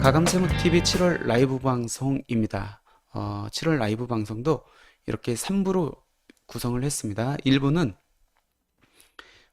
가감세무TV 7월 라이브 방송입니다. 7월 라이브 방송도 이렇게 3부로 구성을 했습니다. 1부는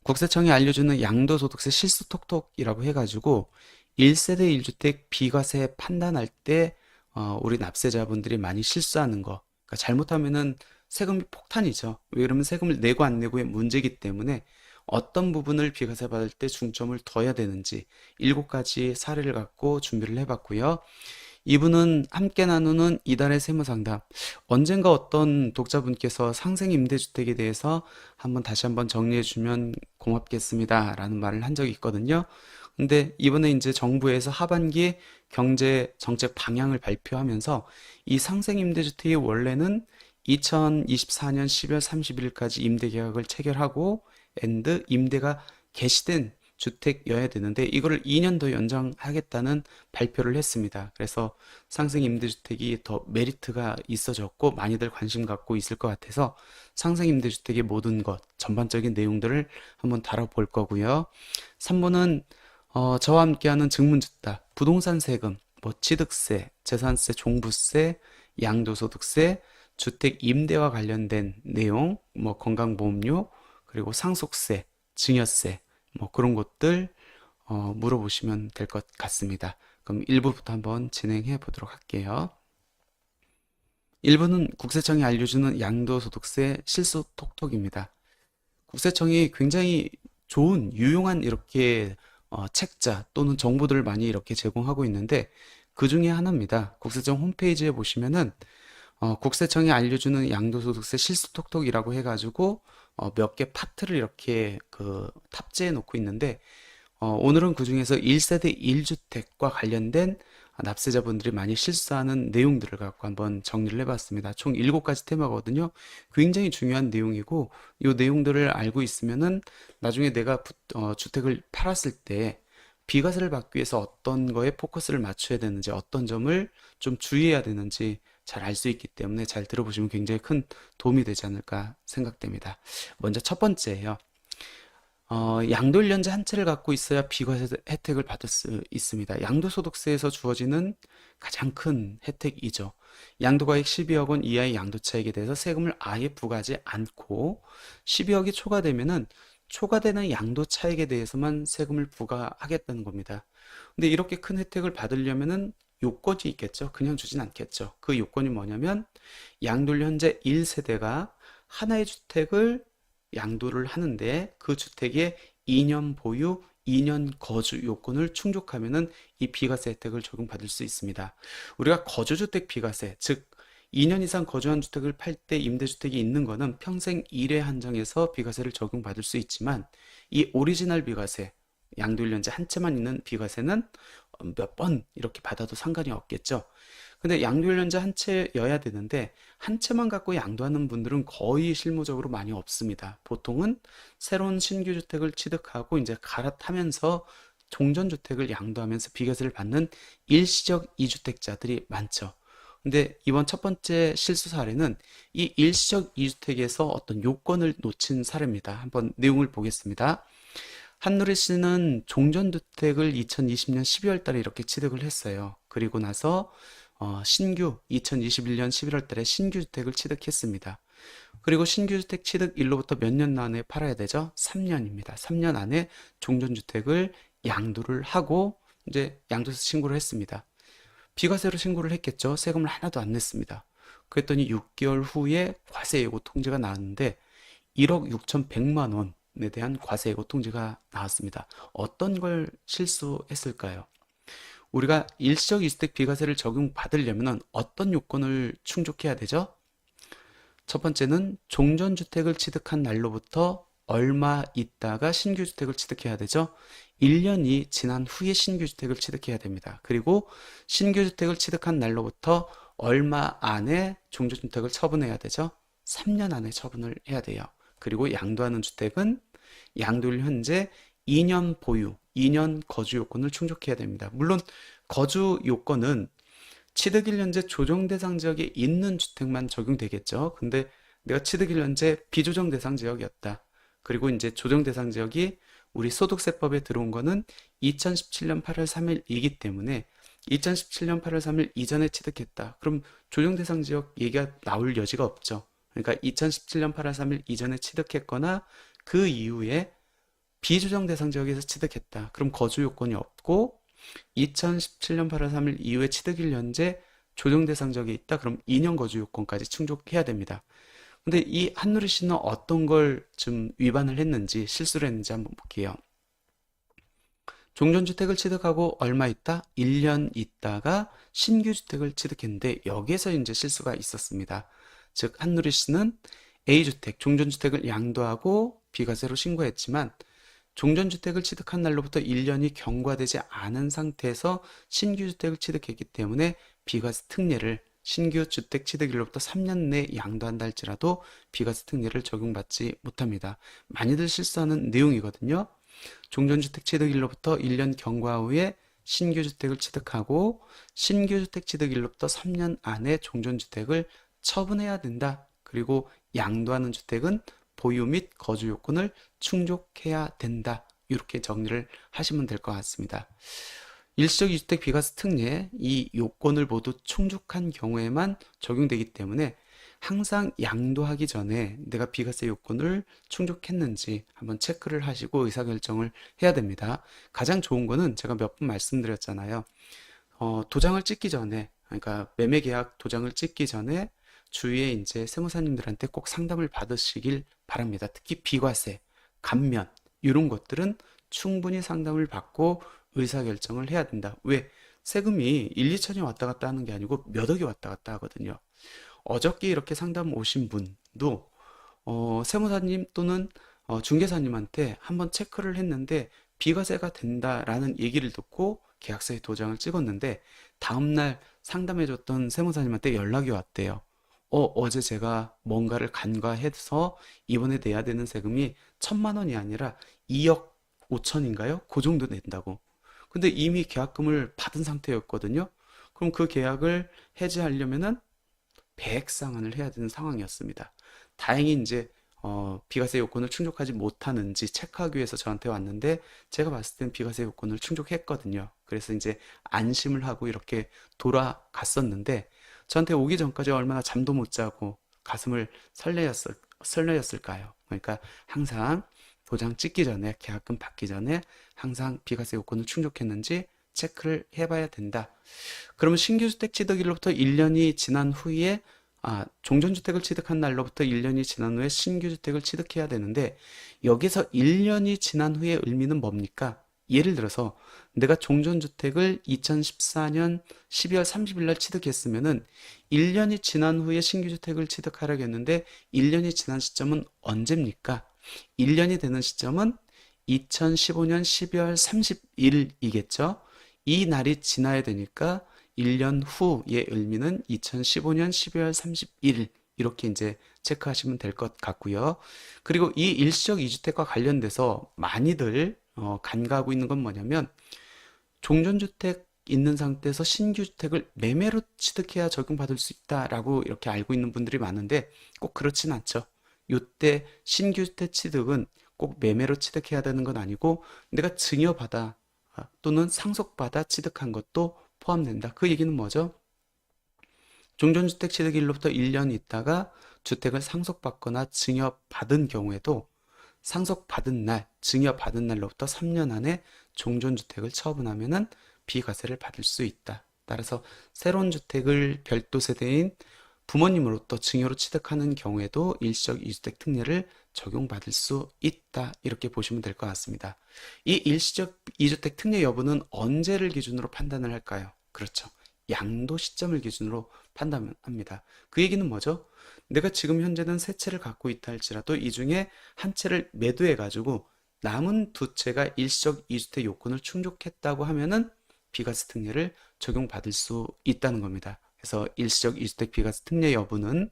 국세청이 알려주는 양도소득세 실수톡톡이라고 해가지고 1세대 1주택 비과세 판단할 때 우리 납세자분들이 많이 실수하는 거, 그러니까 잘못하면은 세금이 폭탄이죠. 왜 그러면 세금을 내고 안 내고의 문제이기 때문에 어떤 부분을 비과세 받을 때 중점을 둬야 되는지 7가지 사례를 갖고 준비를 해봤고요. 이분은 함께 나누는 이달의 세무상담. 언젠가 어떤 독자분께서 상생임대주택에 대해서 다시 한번 정리해주면 고맙겠습니다. 라는 말을 한 적이 있거든요. 근데 이번에 이제 정부에서 하반기 경제 정책 방향을 발표하면서 이 상생임대주택이 원래는 2024년 12월 30일까지 임대계약을 체결하고 엔드 임대가 개시된 주택이어야 되는데 이거를 2년 더 연장하겠다는 발표를 했습니다. 그래서 상생 임대주택이 더 메리트가 있어졌고 많이들 관심 갖고 있을 것 같아서 상생 임대주택의 모든 것 전반적인 내용들을 한번 다뤄볼 거고요. 3부는 저와 함께하는 증문즉답, 부동산 세금, 뭐 취득세, 재산세, 종부세, 양도소득세, 주택 임대와 관련된 내용, 뭐 건강보험료, 그리고 상속세, 증여세, 뭐 그런 것들 물어보시면 될 것 같습니다. 그럼 1부부터 한번 진행해 보도록 할게요. 1부는 국세청이 알려주는 양도소득세 실수톡톡입니다. 국세청이 굉장히 좋은 유용한 이렇게 책자 또는 정보들을 많이 이렇게 제공하고 있는데 그 중에 하나입니다. 국세청 홈페이지에 보시면은 국세청이 알려주는 양도소득세 실수톡톡이라고 해가지고 몇 개 파트를 이렇게 탑재해 놓고 있는데 오늘은 그 중에서 1세대 1주택과 관련된 납세자분들이 많이 실수하는 내용들을 갖고 한번 정리를 해봤습니다. 총 7가지 테마거든요. 굉장히 중요한 내용이고 이 내용들을 알고 있으면은 나중에 내가 주택을 팔았을 때 비과세를 받기 위해서 어떤 거에 포커스를 맞춰야 되는지 어떤 점을 좀 주의해야 되는지 잘 알 수 있기 때문에 잘 들어보시면 굉장히 큰 도움이 되지 않을까 생각됩니다. 먼저 첫 번째예요. 양도일련제 한 채를 갖고 있어야 비과세 혜택을 받을 수 있습니다. 양도소득세에서 주어지는 가장 큰 혜택이죠. 양도가액 12억 원 이하의 양도차익에 대해서 세금을 아예 부과하지 않고 12억이 초과되면은 초과되는 양도차익에 대해서만 세금을 부과하겠다는 겁니다. 근데 이렇게 큰 혜택을 받으려면은 요건이 있겠죠. 그냥 주진 않겠죠. 그 요건이 뭐냐면 양도일 현재 1세대가 하나의 주택을 양도를 하는데 그 주택에 2년 보유, 2년 거주 요건을 충족하면은 이 비과세 혜택을 적용받을 수 있습니다. 우리가 거주주택 비과세, 즉 2년 이상 거주한 주택을 팔 때 임대주택이 있는 거는 평생 1회 한정해서 비과세를 적용받을 수 있지만 이 오리지널 비과세, 양도일련제 한 채만 있는 비과세는 몇 번 이렇게 받아도 상관이 없겠죠. 근데 양도일련제 한 채여야 되는데 한 채만 갖고 양도하는 분들은 거의 실무적으로 많이 없습니다. 보통은 새로운 신규 주택을 취득하고 이제 갈아타면서 종전주택을 양도하면서 비과세를 받는 일시적 이주택자들이 많죠. 근데 이번 첫 번째 실수 사례는 이 일시적 이주택에서 어떤 요건을 놓친 사례입니다. 한번 내용을 보겠습니다. 한누리 씨는 종전주택을 2020년 12월 달에 이렇게 취득을 했어요. 그리고 나서 신규 2021년 11월 달에 신규 주택을 취득했습니다. 그리고 신규 주택 취득일로부터 몇 년 안에 팔아야 되죠? 3년입니다. 3년 안에 종전주택을 양도를 하고 이제 양도세 신고를 했습니다. 비과세로 신고를 했겠죠. 세금을 하나도 안 냈습니다. 그랬더니 6개월 후에 과세 예고 통지가 나왔는데 1억 6,100만 원에 대한 과세 예고 통지가 나왔습니다. 어떤 걸 실수했을까요? 우리가 일시적 이주택 비과세를 적용받으려면 어떤 요건을 충족해야 되죠? 첫 번째는 종전주택을 취득한 날로부터 얼마 있다가 신규주택을 취득해야 되죠. 1년이 지난 후에 신규주택을 취득해야 됩니다. 그리고 신규주택을 취득한 날로부터 얼마 안에 종전주택을 처분해야 되죠. 3년 안에 처분을 해야 돼요. 그리고 양도하는 주택은 양도일 현재 2년 보유, 2년 거주 요건을 충족해야 됩니다. 물론 거주 요건은 취득일 현재 조정 대상 지역에 있는 주택만 적용되겠죠. 근데 내가 취득일 현재 비조정 대상 지역이었다. 그리고 이제 조정 대상 지역이 우리 소득세법에 들어온 거는 2017년 8월 3일이기 때문에 2017년 8월 3일 이전에 취득했다. 그럼 조정 대상 지역 얘기가 나올 여지가 없죠. 그러니까 2017년 8월 3일 이전에 취득했거나 그 이후에 비조정 대상 지역에서 취득했다. 그럼 거주 요건이 없고 2017년 8월 3일 이후에 취득일 현재 조정 대상 지역에 있다. 그럼 2년 거주 요건까지 충족해야 됩니다. 근데 이 한누리 씨는 어떤 걸 좀 위반을 했는지 실수를 했는지 한번 볼게요. 종전주택을 취득하고 얼마 있다? 1년 있다가 신규 주택을 취득했는데 여기에서 이제 실수가 있었습니다. 즉 한누리 씨는 A주택, 종전주택을 양도하고 비과세로 신고했지만 종전주택을 취득한 날로부터 1년이 경과되지 않은 상태에서 신규 주택을 취득했기 때문에 비과세 특례를 신규 주택 취득일로부터 3년 내에 양도한다 할지라도 비과세 특례를 적용받지 못합니다. 많이들 실수하는 내용이거든요. 종전주택 취득일로부터 1년 경과 후에 신규 주택을 취득하고 신규 주택 취득일로부터 3년 안에 종전주택을 처분해야 된다. 그리고 양도하는 주택은 보유 및 거주 요건을 충족해야 된다. 이렇게 정리를 하시면 될 것 같습니다. 일시적 이주택 비과세 특례 이 요건을 모두 충족한 경우에만 적용되기 때문에 항상 양도하기 전에 내가 비과세 요건을 충족했는지 한번 체크를 하시고 의사결정을 해야 됩니다. 가장 좋은 거는 제가 몇 번 말씀드렸잖아요. 도장을 찍기 전에, 그러니까 매매계약 도장을 찍기 전에 주위에 이제 세무사님들한테 꼭 상담을 받으시길 바랍니다. 특히 비과세, 감면 이런 것들은 충분히 상담을 받고 의사결정을 해야 된다. 왜? 세금이 1, 2천이 왔다 갔다 하는 게 아니고 몇 억이 왔다 갔다 하거든요. 어저께 이렇게 상담 오신 분도 세무사님 또는 중개사님한테 한번 체크를 했는데 비과세가 된다라는 얘기를 듣고 계약서에 도장을 찍었는데 다음날 상담해줬던 세무사님한테 연락이 왔대요. 어제 제가 뭔가를 간과해서 이번에 내야 되는 세금이 1,000만 원이 아니라 2억 5천인가요? 그 정도 낸다고. 근데 이미 계약금을 받은 상태였거든요. 그럼 그 계약을 해지하려면은 배액 상환을 해야 되는 상황이었습니다. 다행히 이제 비과세 요건을 충족하지 못하는지 체크하기 위해서 저한테 왔는데 제가 봤을 땐 비과세 요건을 충족했거든요. 그래서 이제 안심을 하고 이렇게 돌아갔었는데 저한테 오기 전까지 얼마나 잠도 못 자고 가슴을 설레었을까요? 그러니까 항상 도장 찍기 전에 계약금 받기 전에 항상 비과세 요건을 충족했는지 체크를 해봐야 된다. 그러면 신규주택 취득일로부터 1년이 지난 후에 종전주택을 취득한 날로부터 1년이 지난 후에 신규주택을 취득해야 되는데 여기서 1년이 지난 후의 의미는 뭡니까? 예를 들어서 내가 종전주택을 2014년 12월 30일 날 취득했으면은 1년이 지난 후에 신규주택을 취득하려고 했는데 1년이 지난 시점은 언제입니까? 1년이 되는 시점은 2015년 12월 30일이겠죠? 이 날이 지나야 되니까 1년 후의 의미는 2015년 12월 31일 이렇게 이제 체크하시면 될 것 같고요. 그리고 이 일시적 이주택과 관련돼서 많이들 간과하고 있는 건 뭐냐면 종전주택 있는 상태에서 신규주택을 매매로 취득해야 적용받을 수 있다라고 이렇게 알고 있는 분들이 많은데 꼭 그렇진 않죠. 이때 신규주택 취득은 꼭 매매로 취득해야 되는 건 아니고 내가 증여받아 또는 상속받아 취득한 것도 포함된다. 그 얘기는 뭐죠? 종전주택 취득일로부터 1년 있다가 주택을 상속받거나 증여받은 경우에도 상속받은 날, 증여받은 날로부터 3년 안에 종전주택을 처분하면은 비과세를 받을 수 있다. 따라서 새로운 주택을 별도 세대인 부모님으로부터 증여로 취득하는 경우에도 일시적 이주택 특례를 적용받을 수 있다. 이렇게 보시면 될 것 같습니다. 이 일시적 이주택 특례 여부는 언제를 기준으로 판단을 할까요? 그렇죠. 양도 시점을 기준으로 판단합니다. 그 얘기는 뭐죠? 내가 지금 현재는 세 채를 갖고 있다 할지라도 이 중에 한 채를 매도해 가지고 남은 두 채가 일시적 이주택 요건을 충족했다고 하면은 비과세 특례를 적용받을 수 있다는 겁니다. 그래서 일시적 이주택 비과세 특례 여부는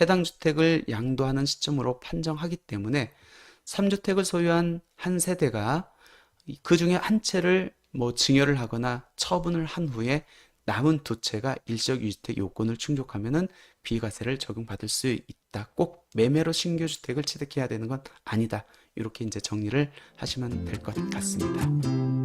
해당 주택을 양도하는 시점으로 판정하기 때문에 3주택을 소유한 한 세대가 그 중에 한 채를 증여를 하거나 처분을 한 후에 남은 두 채가 일시적 이주택 요건을 충족하면은 비과세를 적용받을 수 있다. 꼭 매매로 신규 주택을 취득해야 되는 건 아니다. 이렇게 이제 정리를 하시면 될 것 같습니다.